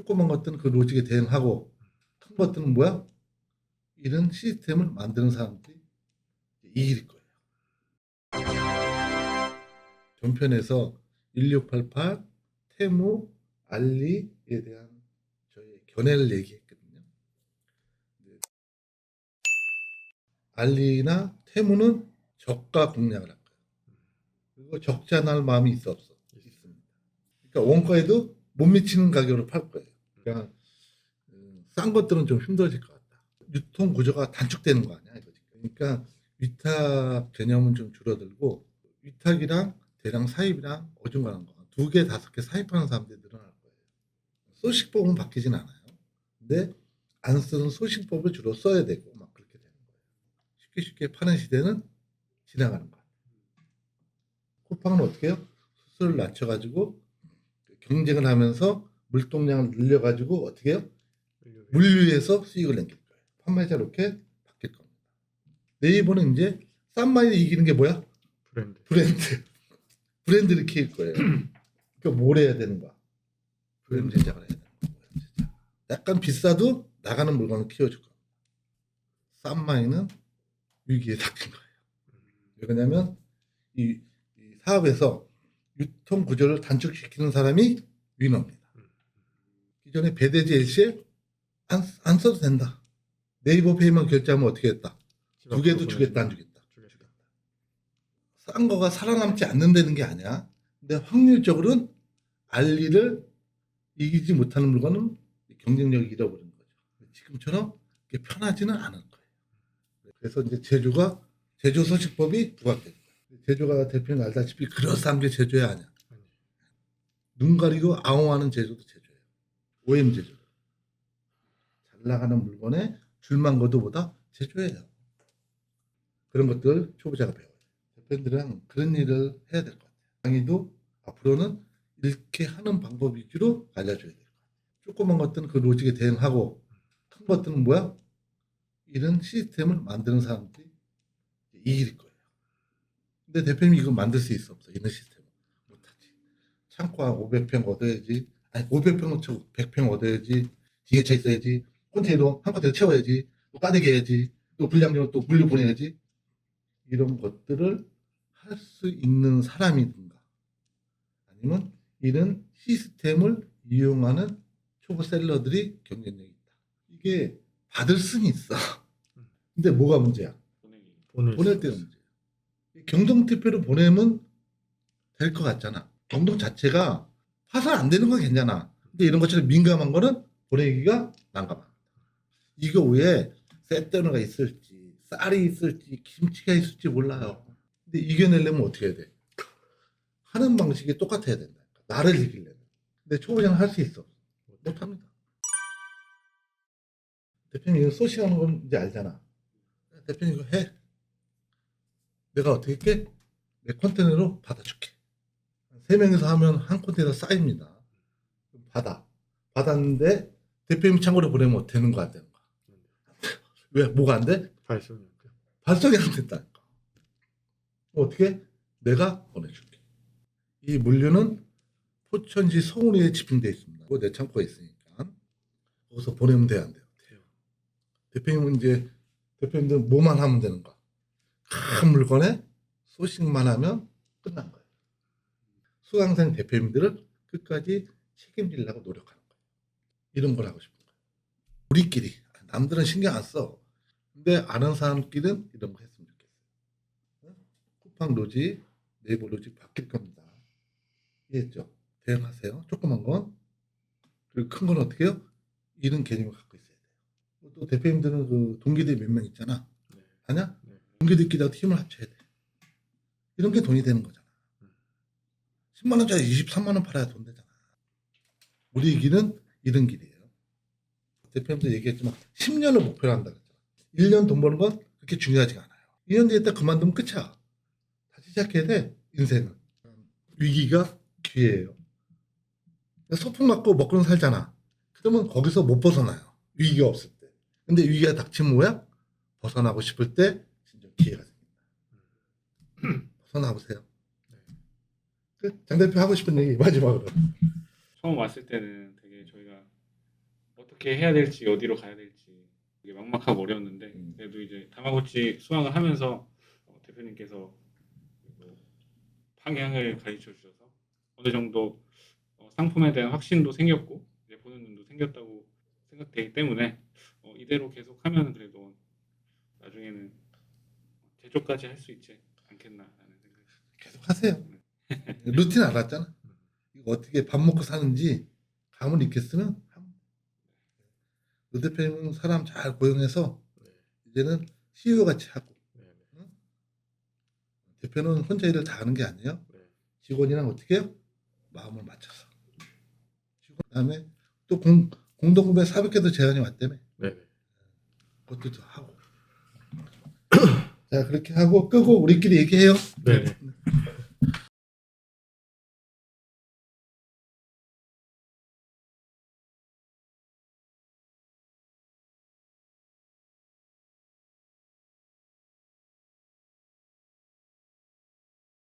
조그만 것들은 그 로직에 대응하고 큰 것들은 뭐야? 이런 시스템을 만드는 사람들이 이 일일 거예요. 전편에서 1688, 테무, 알리에 대한 저희 견해를 얘기했거든요. 알리나 테무는 저가 공략을 할 거예요. 그리고 적지 않을 마음이 있어 없어? 있습니다. 그러니까 원가에도 못 미치는 가격으로 팔 거예요. 그러니까 싼 것들은 좀 힘들어질 것 같다. 유통 구조가 단축되는 거 아니야 이거지. 그러니까 위탁 개념은 좀 줄어들고 위탁이랑 대량 사입이랑 어중간한 거 두 개, 다섯 개 사입하는 사람들이 늘어날 거예요. 소식법은 바뀌진 않아요. 근데 안 쓰는 소식법을 주로 써야 되고 막 그렇게 되는 거예요. 쉽게 쉽게 파는 시대는 지나가는 거예요. 쿠팡은 어떻게 해요? 수수료를 낮춰가지고 경쟁을 하면서 물동량을 늘려가지고 어떻게 해요? 물류에서 수익을 남길 거예요. 판매자 로켓 바뀔 겁니다. 네이버는 이제 싼 마이를 이기는 게 뭐야? 브랜드를 키울 거예요. 그러니까 뭘 해야 되는 거야? 브랜드 제작을 해야 되는 거예요. 약간 비싸도 나가는 물건을 키워줄 겁니다. 싼 마이는 위기에 닥친 거예요. 왜 그러냐면 이 사업에서 유통 구조를 단축시키는 사람이 위너입니다. 기존에 배대지 LC에 안 써도 된다. 네이버 페이만 결제하면 어떻게 했다? 두 개도 주겠다, 안 주겠다? 주겠다. 싼 거가 살아남지 않는다는 게 아니야. 근데 확률적으로는 알리를 이기지 못하는 물건은 경쟁력이 잃어버리는 거죠. 지금처럼 편하지는 않을 거예요. 그래서 이제 제조 소식법이 부각될 거예요. 제조가 대표님 알다시피 그럴싸한 게 제조야 아니야. 눈 가리고 아웅하는 제조도 제조예요. OM 제조. 잘 나가는 물건에 줄만 거두보다 제조예요. 그런 것들 초보자가 배워요. 대표님들은 그런 일을 해야 될 것 같아요. 강의도 앞으로는 이렇게 하는 방법 위주로 알려줘야 돼요. 조그만 것들은 그 로직에 대응하고 큰 것들은 뭐야? 이런 시스템을 만드는 사람들이 이 일일 거예요. 근데 대표님이 이거 만들 수 있어 없어? 이런 시스템을 못하지. 창고 한 500평 얻어야지. 아니 500평은 100평 얻어야지. 뒤에 차 있어야지. 컨테이너 한 컨테이너 채워야지. 또 까대기 해야지. 또 불량료를 또 물류 보내야지. 이런 것들을 할 수 있는 사람이든가 아니면 이런 시스템을 이용하는 초보 셀러들이 경쟁력이 있다. 이게 받을 수는 있어. 근데 뭐가 문제야? 보낼 때는 문제야. 경동투표로 보내면 될 것 같잖아. 경동 자체가 파산 안 되는 건 괜찮아. 근데 이런 것처럼 민감한 거는 보내기가 난감하다. 이거 위에 셋더너가 있을지 쌀이 있을지 김치가 있을지 몰라요. 근데 이겨내려면 어떻게 해야 돼? 하는 방식이 똑같아야 된다. 나를 이기려면. 근데 초보자는 할 수 있어. 못합니다. 대표님 이거 소싱하는 건 이제 알잖아. 대표님 이거 해. 내가 어떻게 할게? 내 컨테이너로 받아줄게. 3명이서 하면 한 컨테이너 쌓입니다. 받았는데 대표님 창고로 보내면 되는 거 안 되는 거? 왜? 뭐가 안 돼? 발송이 안 된다니까. 어떻게? 내가 보내줄게. 이 물류는 포천시 성운리에 집중되어 있습니다. 내 창고에 있으니까 거기서 보내면 돼요, 안 돼요? 돼요. 대표님은 이제 대표님들 뭐만 하면 되는 거야? 큰 물건에 소식만 하면 끝난 거예요. 수강생 대표님들을 끝까지 책임지려고 노력하는 거예요. 이런 걸 하고 싶은 거예요. 우리끼리 남들은 신경 안 써. 근데 아는 사람끼리는 이런 거 했으면 좋겠어요. 쿠팡 로직, 네이버 로직 바뀔 겁니다. 이해했죠? 대응하세요. 조그만 건. 그리고 큰 건 어떻게 해요? 이런 개념을 갖고 있어야 돼요. 또 대표님들은 그 동기들이 몇 명 있잖아. 아냐? 동기들끼리 힘을 합쳐야 돼. 이런 게 돈이 되는 거잖아. 10만 원짜리 23만 원 팔아야 돈 되잖아. 우리 길은 이런 길이에요. 대표님도 얘기했지만 10년을 목표로 한다 그랬잖아. 1년 돈 버는 건 그렇게 중요하지가 않아요. 2년 뒤에 딱 그만두면 끝이야. 다시 시작해야 돼. 인생은. 위기가 기회예요. 소풍 맞고 먹고는 살잖아. 그러면 거기서 못 벗어나요. 위기가 없을 때. 근데 위기가 닥치면 뭐야? 벗어나고 싶을 때 진짜 기회가 생긴다. 벗어나보세요. 장 대표 하고 싶은 얘기 마지막으로. 처음 왔을 때는 되게 저희가 어떻게 해야 될지 어디로 가야 될지 이게 막막하고 어려웠는데 그래도 이제 다마고치 수강을 하면서 대표님께서 방향을 가르쳐 주셔서 어느 정도 상품에 대한 확신도 생겼고 이제 보는 눈도 생겼다고 생각되기 때문에 이대로 계속하면 그래도 나중에는 제조까지 할 수 있지 않겠나라는 생각이 계속 하세요. 루틴 알았잖아. 이거 어떻게 밥 먹고 사는지 감을 익혔으면 루 대표님은 사람 잘 고용해서 이제는 CEO 같이 하고 응? 대표는 혼자 일을 다 하는 게 아니에요. 직원이랑 어떻게 해요? 마음을 맞춰서. 그다음에 또 공동구매 400개도 제안이 왔다며. 네. 그것도 더 하고. 자 그렇게 하고 끄고 우리끼리 얘기해요. 네.